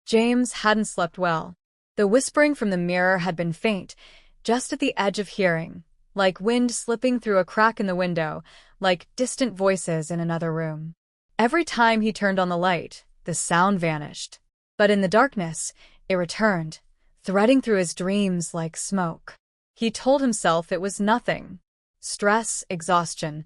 James hadn't slept well. The whispering from the mirror had been faint, just at the edge of hearing, like wind slipping through a crack in the window, like distant voices in another room. Every time he turned on the light, the sound vanished. But in the darkness, it returned, threading through his dreams like smoke. He told himself it was nothing. Stress, exhaustion,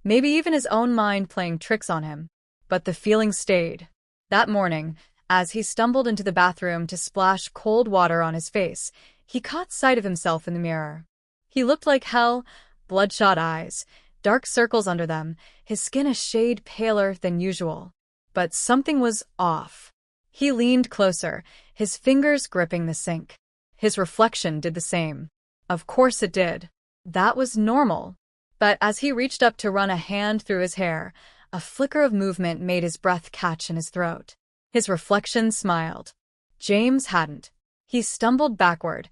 maybe even his own mind playing tricks on him. But the feeling stayed. That morning, as he stumbled into the bathroom to splash cold water on his face, he caught sight of himself in the mirror. He looked like hell, bloodshot eyes, dark circles under them, his skin a shade paler than usual. But something was off. He leaned closer, his fingers gripping the sink. His reflection did the same. Of course it did. That was normal. But as he reached up to run a hand through his hair, a flicker of movement made his breath catch in his throat. His reflection smiled. James hadn't. He stumbled backward,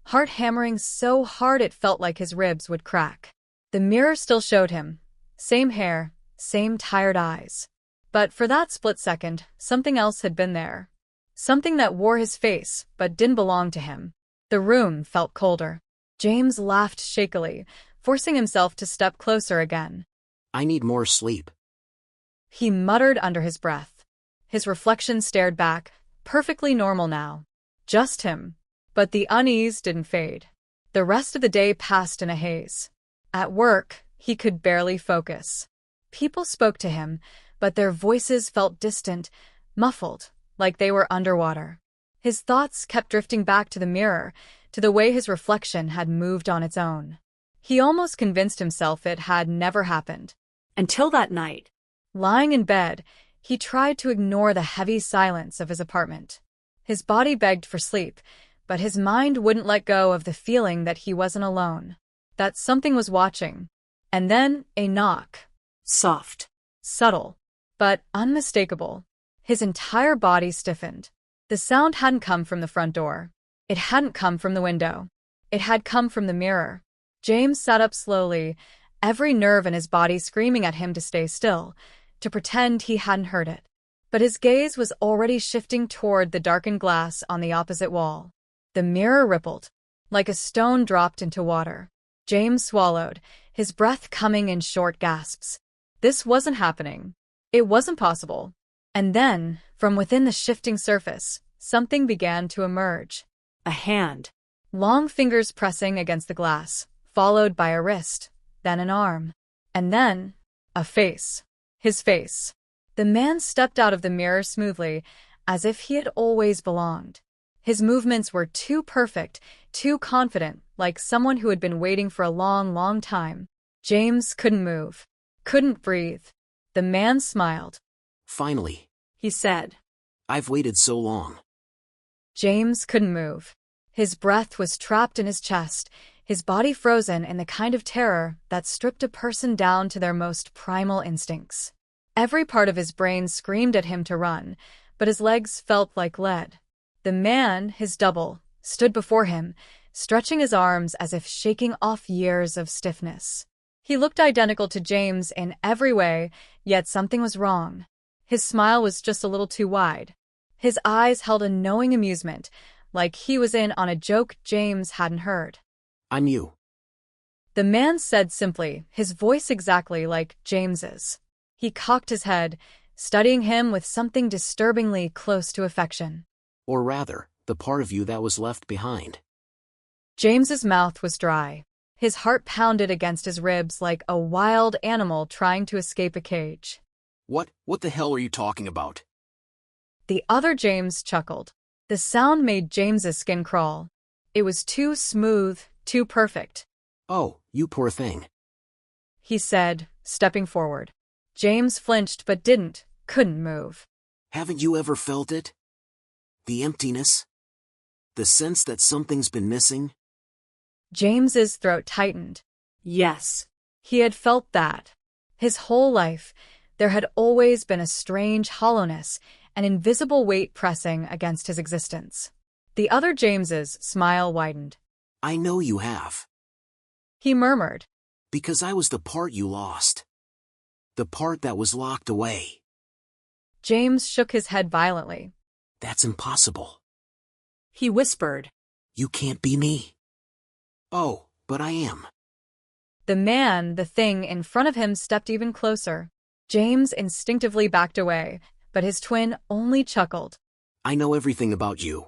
heart hammering so hard it felt like his ribs would crack. The mirror still showed him. Same hair, same tired eyes. But for that split second, something else had been there. Something that wore his face, but didn't belong to him. The room felt colder. James laughed shakily, forcing himself to step closer again. I need more sleep. He muttered under his breath. His reflection stared back, perfectly normal now. Just him. But the unease didn't fade. The rest of the day passed in a haze. At work, he could barely focus. People spoke to him, but their voices felt distant, muffled, like they were underwater. His thoughts kept drifting back to the mirror, to the way his reflection had moved on its own. He almost convinced himself it had never happened. Until that night. Lying in bed, he tried to ignore the heavy silence of his apartment. His body begged for sleep, but his mind wouldn't let go of the feeling that he wasn't alone, that something was watching. And then a knock. Soft, subtle, but unmistakable. His entire body stiffened. The sound hadn't come from the front door. It hadn't come from the window. It had come from the mirror. James sat up slowly, every nerve in his body screaming at him to stay still, to pretend he hadn't heard it. But his gaze was already shifting toward the darkened glass on the opposite wall. The mirror rippled, like a stone dropped into water. James swallowed, his breath coming in short gasps. This wasn't happening. It wasn't possible. And then, from within the shifting surface, something began to emerge. A hand. Long fingers pressing against the glass, followed by a wrist, then an arm. And then, a face. His face. The man stepped out of the mirror smoothly, as if he had always belonged. His movements were too perfect, too confident, like someone who had been waiting for a long, long time. James couldn't move, couldn't breathe. The man smiled. Finally, he said. I've waited so long. James couldn't move. His breath was trapped in his chest, his body frozen in the kind of terror that stripped a person down to their most primal instincts. Every part of his brain screamed at him to run, but his legs felt like lead. The man, his double, stood before him, stretching his arms as if shaking off years of stiffness. He looked identical to James in every way, yet something was wrong. His smile was just a little too wide. His eyes held a knowing amusement, like he was in on a joke James hadn't heard. I'm you. The man said simply, his voice exactly like James's. He cocked his head, studying him with something disturbingly close to affection. Or rather, the part of you that was left behind. James's mouth was dry. His heart pounded against his ribs like a wild animal trying to escape a cage. What the hell are you talking about? The other James chuckled. The sound made James's skin crawl. It was too smooth, too perfect. Oh, you poor thing. He said, stepping forward. James flinched but couldn't move. Haven't you ever felt it? The emptiness? The sense that something's been missing? James's throat tightened. Yes, he had felt that. His whole life, there had always been a strange hollowness, an invisible weight pressing against his existence. The other James's smile widened. I know you have. He murmured. Because I was the part you lost. The part that was locked away. James shook his head violently. That's impossible. He whispered. You can't be me. Oh, but I am. The thing in front of him stepped even closer. James instinctively backed away, but his twin only chuckled. I know everything about you.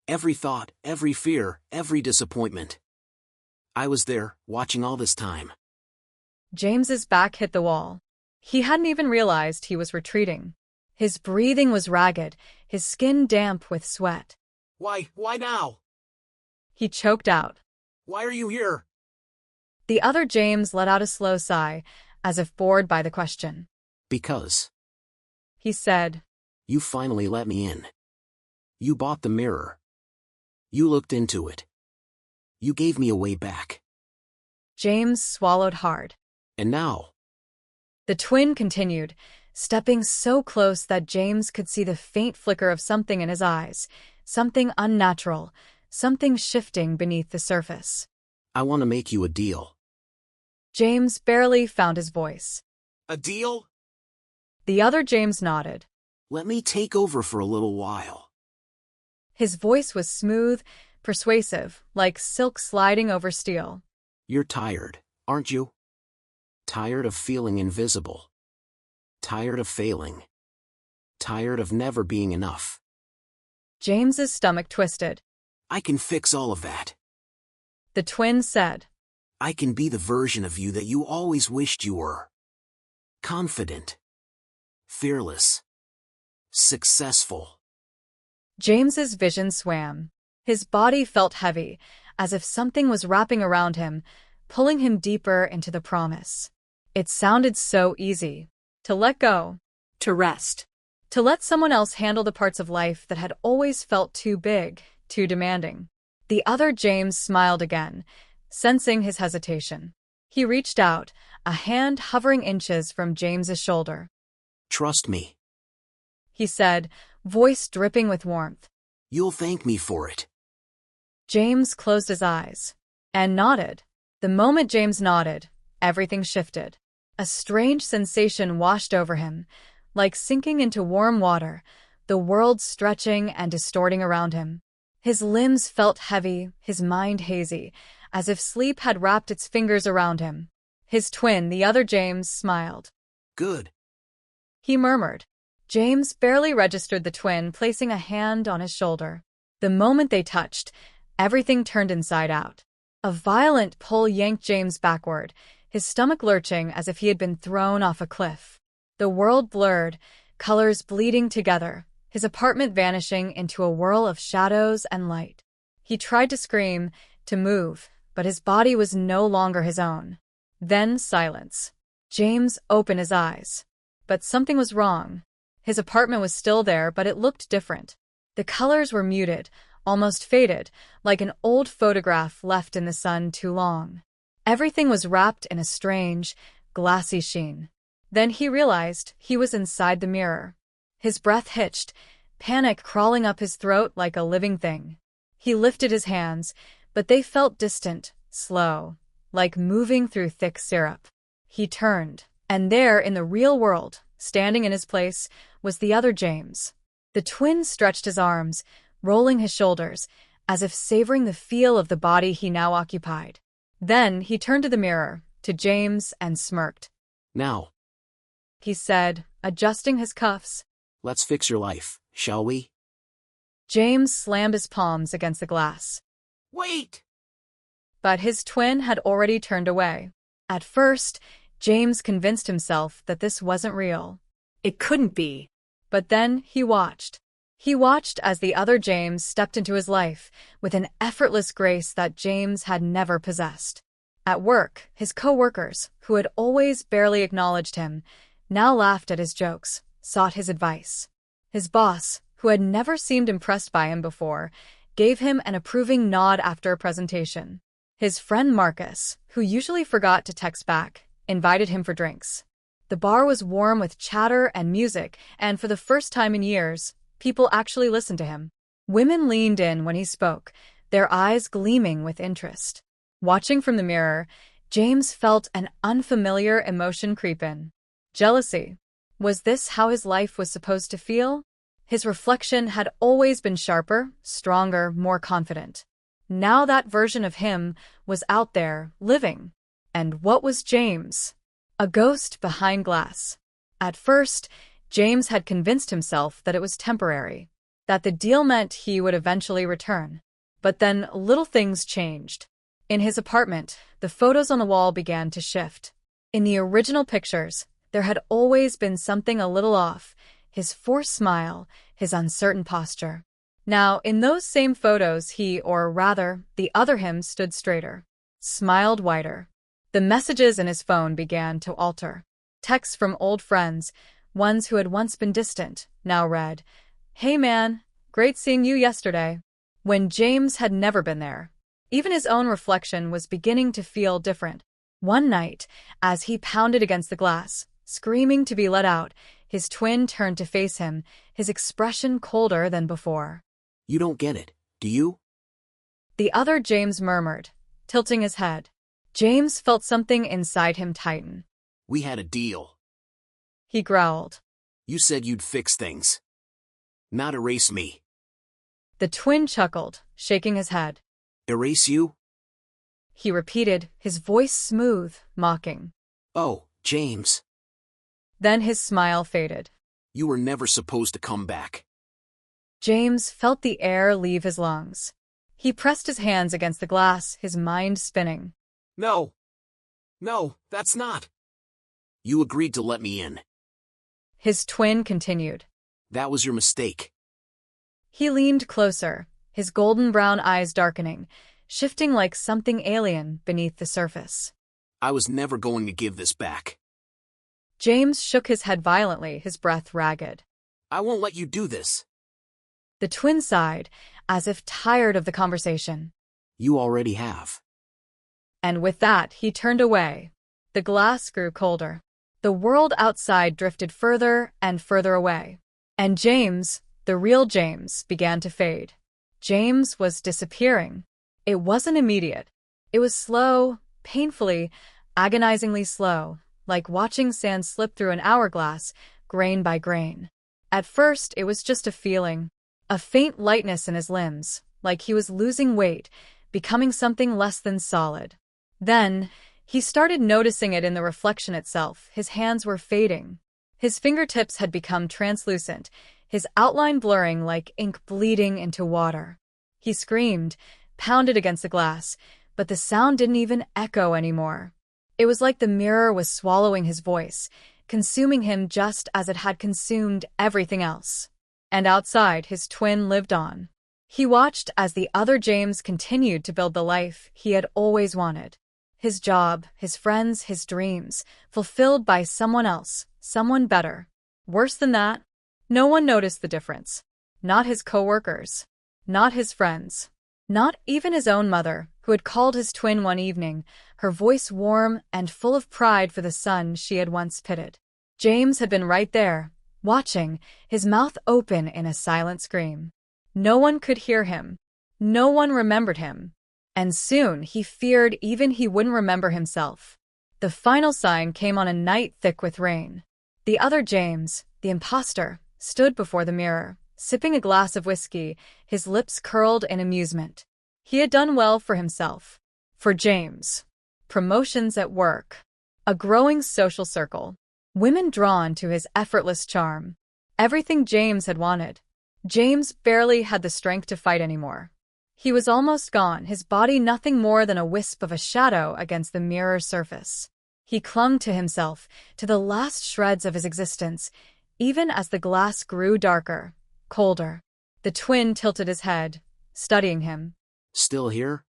Every thought, every fear, every disappointment. I was there, watching all this time. James's back hit the wall. He hadn't even realized he was retreating. His breathing was ragged, his skin damp with sweat. Why now? He choked out. Why are you here? The other James let out a slow sigh, as if bored by the question. Because. He said. You finally let me in. You bought the mirror. You looked into it. You gave me a way back. James swallowed hard. And now? The twin continued, stepping so close that James could see the faint flicker of something in his eyes, something unnatural, something shifting beneath the surface. I want to make you a deal. James barely found his voice. A deal? The other James nodded. Let me take over for a little while. His voice was smooth, persuasive, like silk sliding over steel. You're tired, aren't you? Tired of feeling invisible. Tired of failing. Tired of never being enough. James's stomach twisted. I can fix all of that. The twin said. I can be the version of you that you always wished you were. Confident. Fearless. Successful. James's vision swam. His body felt heavy, as if something was wrapping around him, pulling him deeper into the promise. It sounded so easy. To let go. To rest. To let someone else handle the parts of life that had always felt too big, too demanding. The other James smiled again, sensing his hesitation. He reached out, a hand hovering inches from James's shoulder. Trust me, He said, voice dripping with warmth. You'll thank me for it. James closed his eyes and nodded. The moment James nodded, everything shifted. A strange sensation washed over him, like sinking into warm water, the world stretching and distorting around him. His limbs felt heavy, his mind hazy, as if sleep had wrapped its fingers around him. His twin, the other James, smiled. Good. He murmured. James barely registered the twin placing a hand on his shoulder. The moment they touched, everything turned inside out. A violent pull yanked James backward, his stomach lurching as if he had been thrown off a cliff. The world blurred, colors bleeding together, his apartment vanishing into a whirl of shadows and light. He tried to scream, to move, but his body was no longer his own. Then silence. James opened his eyes. But something was wrong. His apartment was still there, but it looked different. The colors were muted, almost faded, like an old photograph left in the sun too long. Everything was wrapped in a strange, glassy sheen. Then he realized he was inside the mirror. His breath hitched, panic crawling up his throat like a living thing. He lifted his hands, but they felt distant, slow, like moving through thick syrup. He turned, and there in the real world, standing in his place, was the other James. The twin stretched his arms, rolling his shoulders, as if savoring the feel of the body he now occupied. Then he turned to the mirror, to James, and smirked. Now, He said, adjusting his cuffs. let's fix your life, shall we? James slammed his palms against the glass. Wait! But his twin had already turned away. At first, James convinced himself that this wasn't real. It couldn't be. But then he watched. He watched as the other James stepped into his life with an effortless grace that James had never possessed. At work, his co-workers, who had always barely acknowledged him, now laughed at his jokes, sought his advice. His boss, who had never seemed impressed by him before, gave him an approving nod after a presentation. His friend Marcus, who usually forgot to text back, invited him for drinks. The bar was warm with chatter and music, and for the first time in years, people actually listened to him. Women leaned in when he spoke, their eyes gleaming with interest. Watching from the mirror, James felt an unfamiliar emotion creep in. Jealousy. Was this how his life was supposed to feel? His reflection had always been sharper, stronger, more confident. Now that version of him was out there, living. And what was James? A ghost behind glass. At first, James had convinced himself that it was temporary, that the deal meant he would eventually return. But then little things changed. In his apartment, the photos on the wall began to shift. In the original pictures, there had always been something a little off, his forced smile, his uncertain posture. Now, in those same photos, he, or rather, the other him, stood straighter, smiled wider. The messages in his phone began to alter. Texts from old friends, ones who had once been distant, now read, "Hey man, great seeing you yesterday," when James had never been there. Even his own reflection was beginning to feel different. One night, as he pounded against the glass, screaming to be let out, his twin turned to face him, his expression colder than before. You don't get it, do you? The other James murmured, tilting his head. James felt something inside him tighten. We had a deal. He growled. You said you'd fix things. Not erase me. The twin chuckled, shaking his head. Erase you? He repeated, his voice smooth, mocking. Oh, James. Then his smile faded. You were never supposed to come back. James felt the air leave his lungs. He pressed his hands against the glass, his mind spinning. No. No, that's not. You agreed to let me in. His twin continued. That was your mistake. He leaned closer, his golden brown eyes darkening, shifting like something alien beneath the surface. I was never going to give this back. James shook his head violently, his breath ragged. I won't let you do this. The twin sighed, as if tired of the conversation. You already have. And with that, he turned away. The glass grew colder. The world outside drifted further and further away. And James, the real James, began to fade. James was disappearing. It wasn't immediate. It was slow, painfully, agonizingly slow, like watching sand slip through an hourglass, grain by grain. At first, it was just a feeling, a faint lightness in his limbs, like he was losing weight, becoming something less than solid. Then, he started noticing it in the reflection itself. His hands were fading. His fingertips had become translucent, his outline blurring like ink bleeding into water. He screamed, pounded against the glass, but the sound didn't even echo anymore. It was like the mirror was swallowing his voice, consuming him just as it had consumed everything else. And outside, his twin lived on. He watched as the other James continued to build the life he had always wanted. His job, his friends, his dreams, fulfilled by someone else, someone better. Worse than that, no one noticed the difference. Not his coworkers. Not his friends. Not even his own mother, who had called his twin one evening, her voice warm and full of pride for the son she had once pitied. James had been right there, watching, his mouth open in a silent scream. No one could hear him. No one remembered him. And soon he feared even he wouldn't remember himself. The final sign came on a night thick with rain. The other James, the imposter, stood before the mirror, sipping a glass of whiskey, his lips curled in amusement. He had done well for himself. For James. Promotions at work. A growing social circle. Women drawn to his effortless charm. Everything James had wanted. James barely had the strength to fight anymore. He was almost gone, his body nothing more than a wisp of a shadow against the mirror's surface. He clung to himself, to the last shreds of his existence, even as the glass grew darker, colder. The twin tilted his head, studying him. Still here?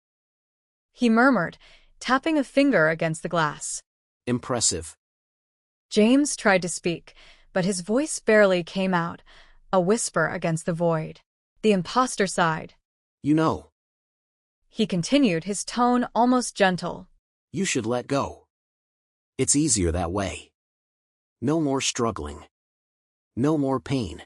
He murmured, tapping a finger against the glass. Impressive. James tried to speak, but his voice barely came out, a whisper against the void. The imposter sighed. You know. He continued, his tone almost gentle. You should let go. It's easier that way. No more struggling. No more pain.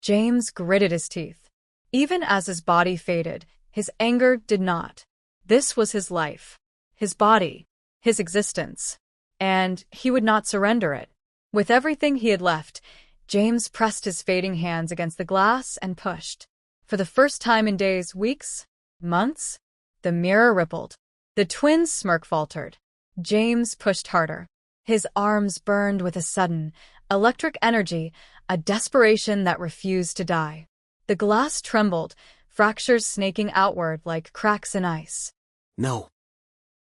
James gritted his teeth. Even as his body faded, his anger did not. This was his life, his body, his existence, and he would not surrender it. With everything he had left, James pressed his fading hands against the glass and pushed. For the first time in days, weeks, months, the mirror rippled. The twins' smirk faltered. James pushed harder. His arms burned with a sudden, electric energy, a desperation that refused to die. The glass trembled, fractures snaking outward like cracks in ice. No.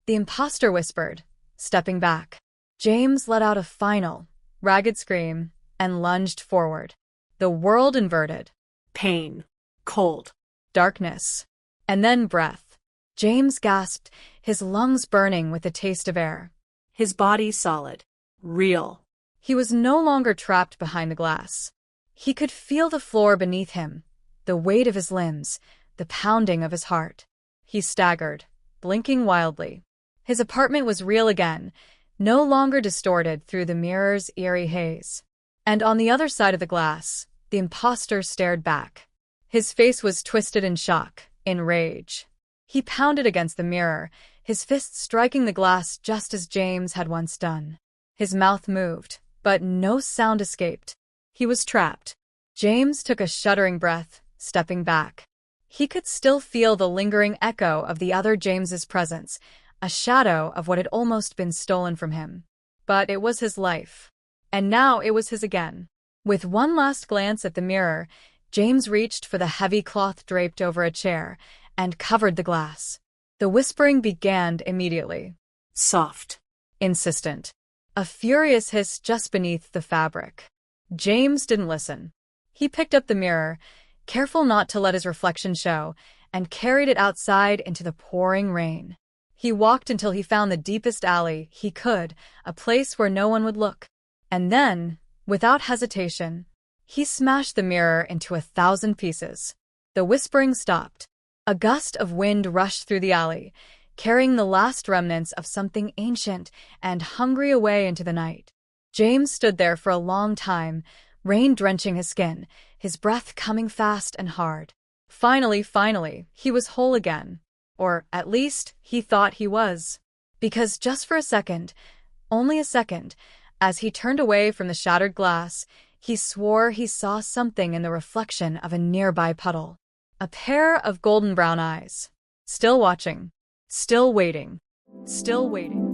The imposter whispered, stepping back. James let out a final, ragged scream and lunged forward. The world inverted. Pain. Cold. Darkness. And then breath. James gasped, his lungs burning with the taste of air. His body solid. Real. He was no longer trapped behind the glass. He could feel the floor beneath him, the weight of his limbs, the pounding of his heart. He staggered, blinking wildly. His apartment was real again, no longer distorted through the mirror's eerie haze. And on the other side of the glass, the imposter stared back. His face was twisted in shock, in rage. He pounded against the mirror, his fists striking the glass just as James had once done. His mouth moved, but no sound escaped. He was trapped. James took a shuddering breath, stepping back. He could still feel the lingering echo of the other James's presence, a shadow of what had almost been stolen from him. But it was his life. And now it was his again. With one last glance at the mirror, James reached for the heavy cloth draped over a chair and covered the glass. The whispering began immediately. Soft. Insistent. A furious hiss just beneath the fabric. James didn't listen. He picked up the mirror, careful not to let his reflection show, and carried it outside into the pouring rain. He walked until he found the deepest alley he could, a place where no one would look. And then, without hesitation, he smashed the mirror into 1,000 pieces. The whispering stopped. A gust of wind rushed through the alley, carrying the last remnants of something ancient and hungry away into the night. James stood there for a long time, rain drenching his skin, his breath coming fast and hard. Finally, he was whole again. Or, at least, he thought he was. Because just for a second, only a second, as he turned away from the shattered glass, he swore he saw something in the reflection of a nearby puddle. A pair of golden brown eyes. Still watching. Still waiting. Still waiting.